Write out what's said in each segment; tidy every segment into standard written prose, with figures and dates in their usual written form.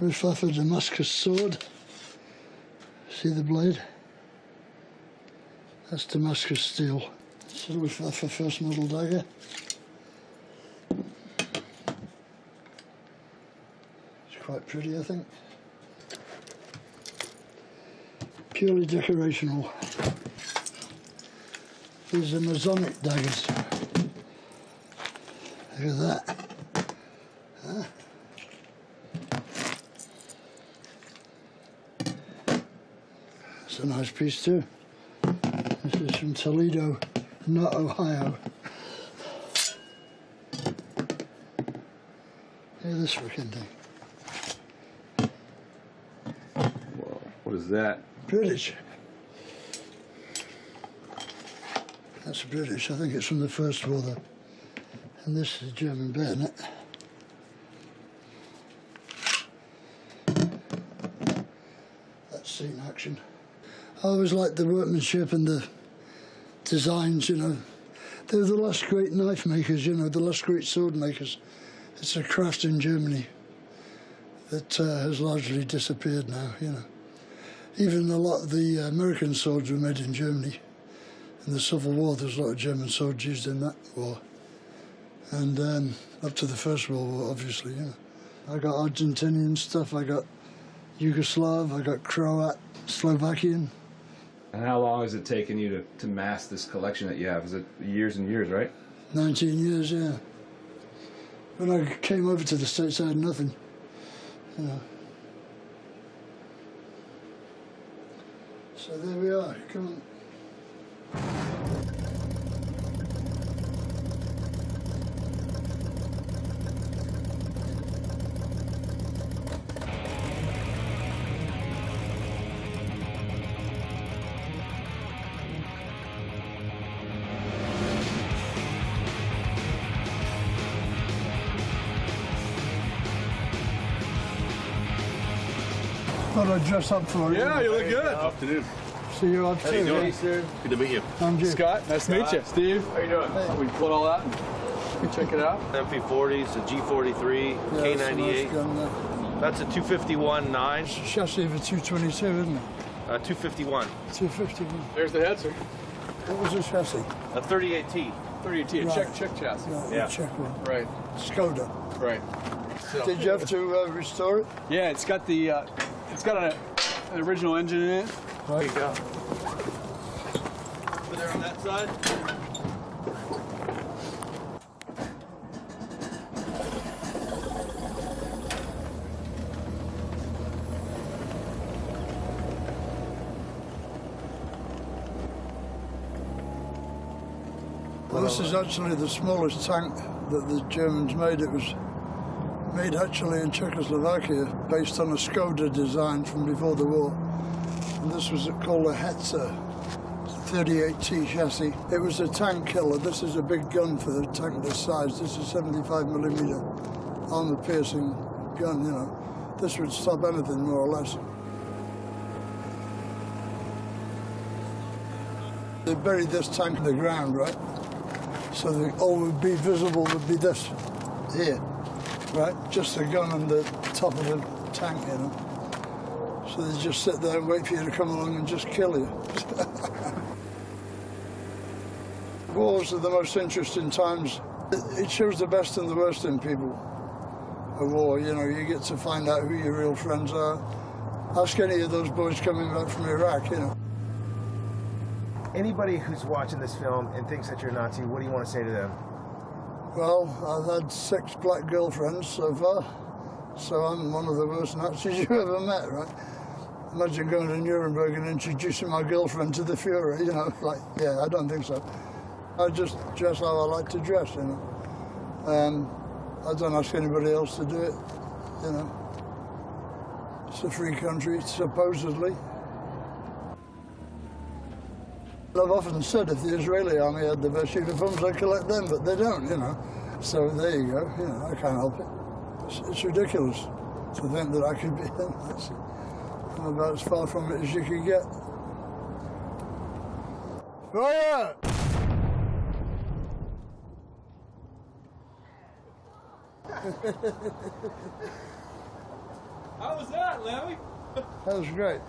Luftwaffe Damascus sword. See the blade? That's Damascus steel. It's a Luftwaffe first model dagger. It's quite pretty, I think. Purely decorational. These are Masonic daggers. Look at that. Huh? It's a nice piece too. This is from Toledo, not Ohio. Look at this freaking thing. Whoa, what is that? British. That's British. I think it's from the First War though. And this is a German bayonet. That's seen action. I always liked the workmanship and the designs, you know. They were the last great knife makers, you know, the last great sword makers. It's a craft in Germany that has largely disappeared now, you know. Even a lot of the American swords were made in Germany. In the Civil War, there's a lot of German swords used in that war. And up to the First World War, obviously, you know. I got Argentinian stuff, I got Yugoslav, I got Croat, Slovakian. And how long has it taken you to mass this collection that you have? Is it years and years, right? 19 years, yeah. When I came over to the States, I had nothing, you know. So there we are, come on. Thought I'd dress up for you. Yeah, you look good. Afternoon. See you up too. How you doing, sir? Good to meet you. I'm Jim. Scott, nice to meet you. Steve, how you doing? Hey. We pulled all that and we check it out. MP40s, a G43, K98. That's a 251-9. Chassis of a 222, isn't it? 251. 251. There's the head, sir. What was the chassis? A 38T. 38T, a Right. check chassis. Yeah. Check one. Right, Skoda. right. So, Did you have to restore it? yeah, it's got the, it's got an original engine in it. There you go. Over there on that side. Well, this is actually the smallest tank that the Germans made. It was made actually in Czechoslovakia, based on a Skoda design from before the war. And this was called a Hetzer 38T chassis. It was a tank killer. This is a big gun for the tank this size. This is 75mm armor-piercing gun, you know. This would stop anything, more or less. They buried this tank in the ground, right? So all would be visible would be this here, right? Just the gun and the top of the tank, you know. So they just sit there and wait for you to come along and just kill you. Wars are the most interesting times. It shows the best and the worst in people. A war, you know, you get to find out who your real friends are. Ask any of those boys coming back from Iraq, you know. Anybody who's watching this film and thinks that you're a Nazi, what do you want to say to them? Well, I've had 6 black girlfriends so far, so I'm one of the worst Nazis you ever met, right? Imagine going to Nuremberg and introducing my girlfriend to the Fuhrer, you know, like, yeah, I don't think so. I just dress how I like to dress, you know. I don't ask anybody else to do it, you know. It's a free country, supposedly. I've often said if the Israeli army had the best uniforms, I'd collect them, but they don't, you know. So there you go, you know, I can't help it. It's ridiculous to think that I could be a Nazi. I'm about as far from it as you can get. Fire! How was that, Lemmy? That was great.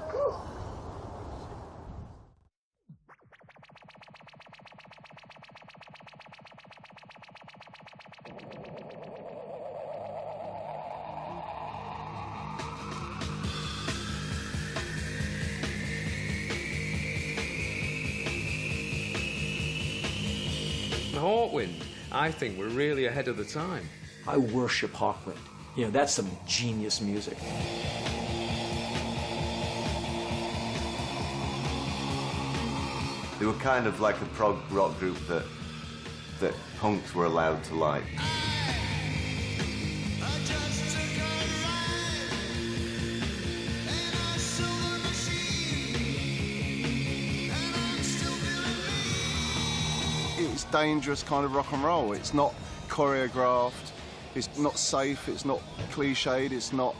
Hawkwind, I think we're really ahead of the time. I worship Hawkwind. You know, that's some genius music. They were kind of like a prog rock group that punks were allowed to like. It's dangerous kind of rock and roll. It's not choreographed, it's not safe, it's not cliched, it's not,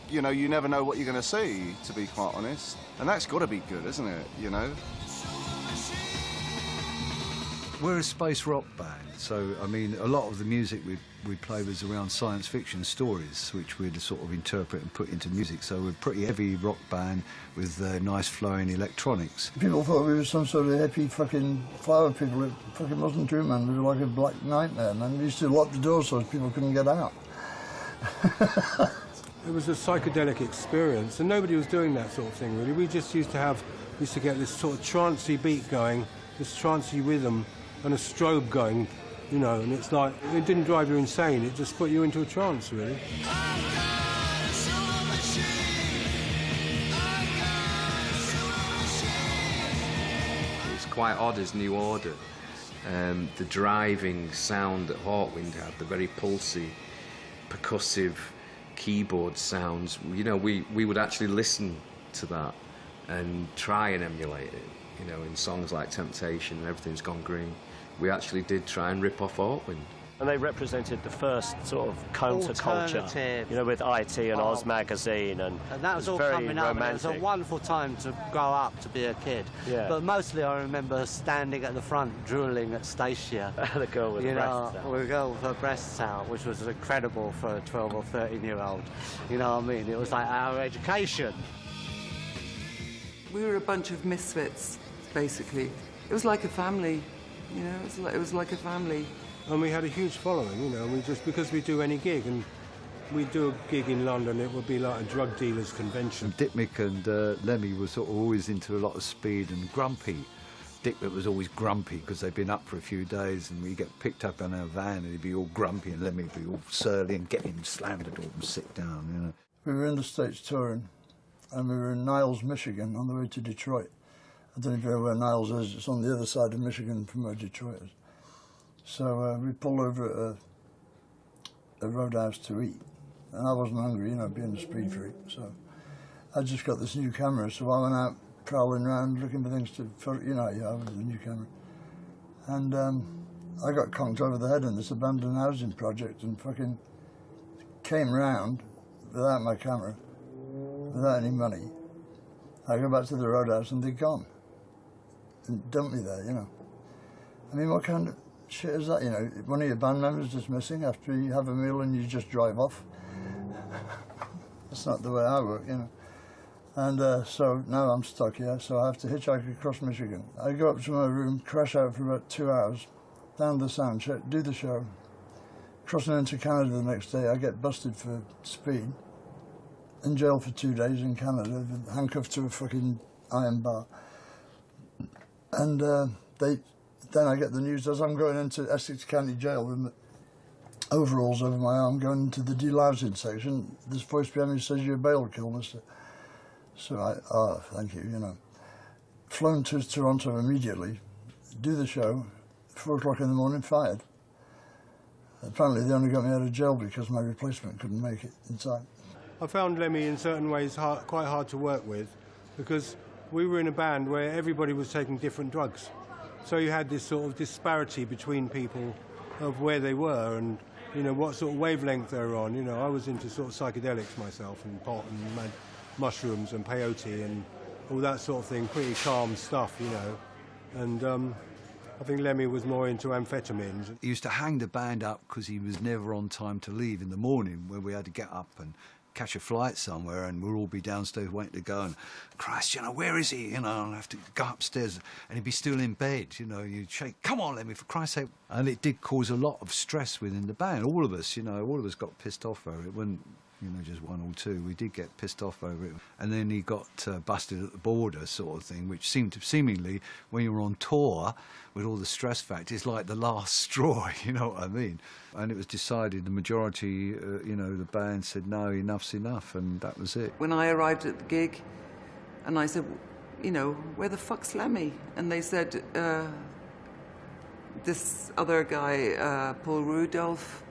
you know, you never know what you're going to see, to be quite honest. And that's got to be good, isn't it, you know? We're a space rock band, so, I mean, a lot of the music we play was around science fiction stories, which we'd sort of interpret and put into music, so we're a pretty heavy rock band with nice flowing electronics. People thought we were some sort of hippie fucking flower people. It fucking wasn't true, man. We were like a black nightmare, man. We used to lock the doors so people couldn't get out. It was a psychedelic experience, and nobody was doing that sort of thing, really. We just used to get this sort of trancey beat going, this trancey rhythm, and a strobe going, you know, and it's like, it didn't drive you insane, it just put you into a trance, really. It's quite odd as New Order. The driving sound that Hawkwind had, the very pulsy, percussive keyboard sounds, you know, we would actually listen to that and try and emulate it, you know, in songs like Temptation and Everything's Gone Green. We actually did try and rip off Hawkwind. And they represented the first sort of counterculture, you know, with IT and Oz magazine, and that was all very coming up. And it was a romantic. wonderful time to grow up, to be a kid. Yeah. But mostly I remember standing at the front, drooling at Stacia. The girl with the breasts out. With a girl with her breasts out, which was incredible for a 12 or 13-year-old. You know what I mean? It was like our education. We were a bunch of misfits, basically. It was like a family. You know, it was like a family. And we had a huge following, you know, because we do any gig, and we'd do a gig in London, it would be like a drug dealers convention. Dick Mick and Lemmy were sort of always into a lot of speed and grumpy. Dick Mick was always grumpy because they'd been up for a few days, and we'd get picked up in our van and he'd be all grumpy, and Lemmy would be all surly and get him, slam the door and sit down, you know. We were in the States touring, and we were in Niles, Michigan, on the way to Detroit. I don't even know where Niles is. It's on the other side of Michigan from where Detroit is. So we pulled over at a roadhouse to eat. And I wasn't hungry, you know, being a speed freak. So I just got this new camera. So I went out prowling around looking for things you know, with the new camera. And I got conked over the head in this abandoned housing project and fucking came round without my camera, without any money. I go back to the roadhouse and they're gone. And dump me there, you know. I mean, what kind of shit is that, you know? One of your band members just missing after you have a meal and you just drive off. That's not the way I work, you know. And so now I'm stuck here, so I have to hitchhike across Michigan. I go up to my room, crash out for about 2 hours, down the sound check, do the show. Crossing into Canada the next day, I get busted for speed. In jail for 2 days in Canada, handcuffed to a fucking iron bar. And then I get the news as I'm going into Essex County Jail with my overalls over my arm, going into the delousing section. This voice behind me says, "You're bail kill, mister." So thank you, you know. Flown to Toronto immediately, do the show, 4 o'clock in the morning, fired. Apparently they only got me out of jail because my replacement couldn't make it in time. I found Lemmy in certain ways quite hard to work with, because we were in a band where everybody was taking different drugs. So you had this sort of disparity between people of where they were and, you know, what sort of wavelength they were on. You know, I was into sort of psychedelics myself, and pot and mushrooms and peyote and all that sort of thing, pretty calm stuff, you know. And I think Lemmy was more into amphetamines. He used to hang the band up because he was never on time to leave in the morning, where we had to get up and catch a flight somewhere, and we'll all be downstairs waiting to go, and Christ, you know, where is he? You know, I'll have to go upstairs, and he'd be still in bed. You know, you'd shake, come on, Lemmy, for Christ's sake. And it did cause a lot of stress within the band. All of us, you know, all of us got pissed off over it. When you know, just one or two, we did get pissed off over it. And then he got busted at the border, sort of thing, which seemingly, when you're on tour with all the stress factors, like the last straw, you know what I mean? And it was decided, the majority, you know, the band said, no, enough's enough, and that was it. When I arrived at the gig, and I said, you know, where the fuck's Lemmy? And they said, this other guy, Paul Rudolph,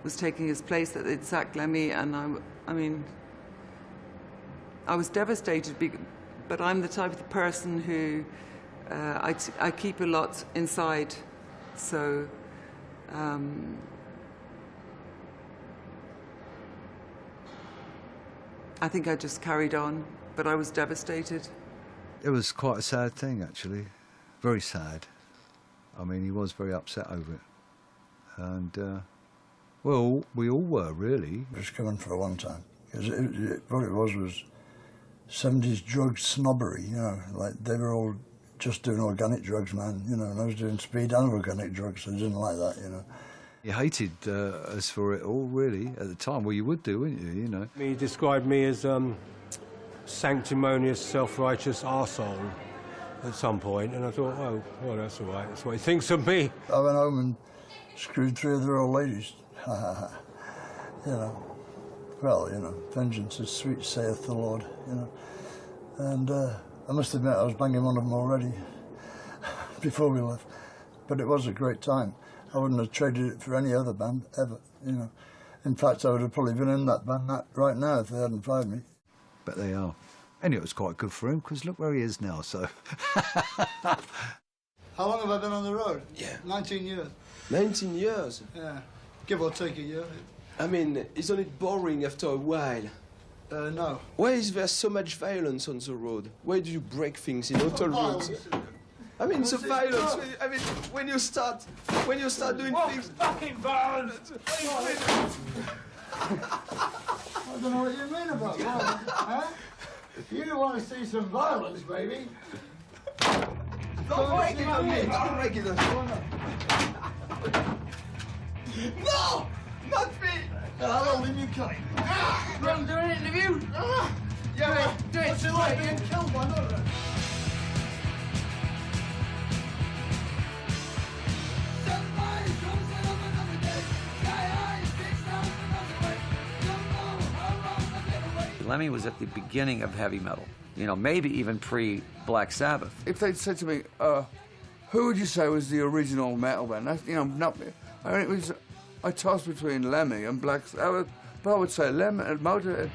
was taking his place, that they'd sacked Lemmy, and I mean, I was devastated, but I'm the type of person who, I keep a lot inside, so, I think I just carried on, but I was devastated. It was quite a sad thing, actually. Very sad. I mean, he was very upset over it. And, well, we all were, really. It was coming for a long time. Because what it was 70s drug snobbery, you know, like they were all just doing organic drugs, man, you know, and I was doing speed and organic drugs, so I didn't like that, you know. He hated us for it all, really, at the time. Well, you would do, wouldn't you, you know? He described me as sanctimonious, self-righteous arsehole at some point, and I thought, oh, well, that's all right. That's what he thinks of me. I went home and screwed 3 other old ladies. You know, well, you know, vengeance is sweet, saith the Lord, you know. And I must admit, I was banging one of them already before we left. But it was a great time. I wouldn't have traded it for any other band, ever, you know. In fact, I would have probably been in that band right now if they hadn't fired me. But they are. And it was quite good for him, because look where he is now, so... How long have I been on the road? Yeah. 19 years. 19 years? Yeah. Give or take a year. I mean, isn't it boring after a while? No. Why is there so much violence on the road? Why do you break things in hotel rooms? I mean, the violence. I mean, when you start doing things. Fucking violence! I don't know what you mean about violence, huh? You want to see some violence, baby? Don't break it on me! Don't break it on me! No! Not me! How old are you coming? You want to do an interview? Yeah, do it. What's it like being killed by another? Lemmy was at the beginning of heavy metal, you know, maybe even pre-Black Sabbath. If they'd said to me, who would you say was the original metal band? That's, you know, not me. I mean, it was, I tossed between Lemmy and Black Sabbath, but I would say Lemmy and Motorhead.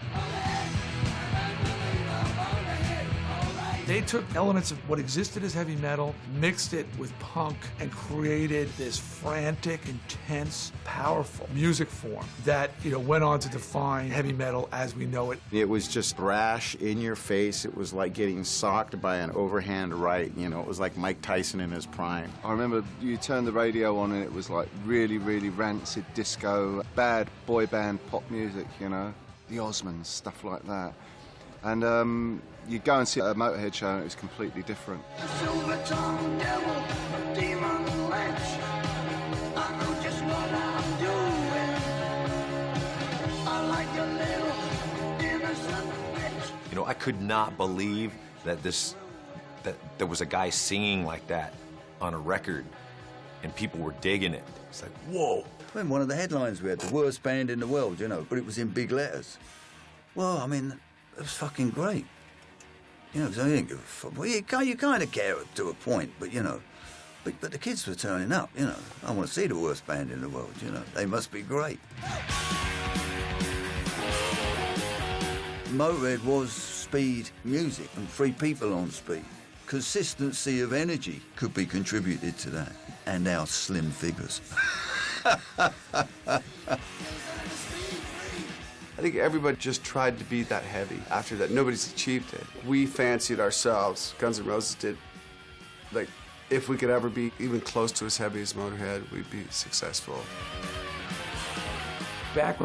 They took elements of what existed as heavy metal, mixed it with punk, and created this frantic, intense, powerful music form that, you know, went on to define heavy metal as we know it. It was just brash, in your face. It was like getting socked by an overhand right, you know. It was like Mike Tyson in his prime. I remember you turned the radio on and it was like really, really rancid disco, bad boy band pop music, you know. The Osmonds, stuff like that. And you go and see a Motorhead show and it was completely different. You know, I could not believe that there was a guy singing like that on a record and people were digging it. It's like, whoa. When one of the headlines we had, the worst band in the world, you know, but it was in big letters. Well, I mean, it was fucking great. You know, because I didn't give a fuck. Well, you kind of care to a point, but, you know, but the kids were turning up, you know. I want to see the worst band in the world, you know. They must be great. Motorhead was speed music and 3 people on speed. Consistency of energy could be contributed to that, and our slim figures. I think everybody just tried to be that heavy. After that, nobody's achieved it. We fancied ourselves, Guns N' Roses did, like, if we could ever be even close to as heavy as Motorhead, we'd be successful. Back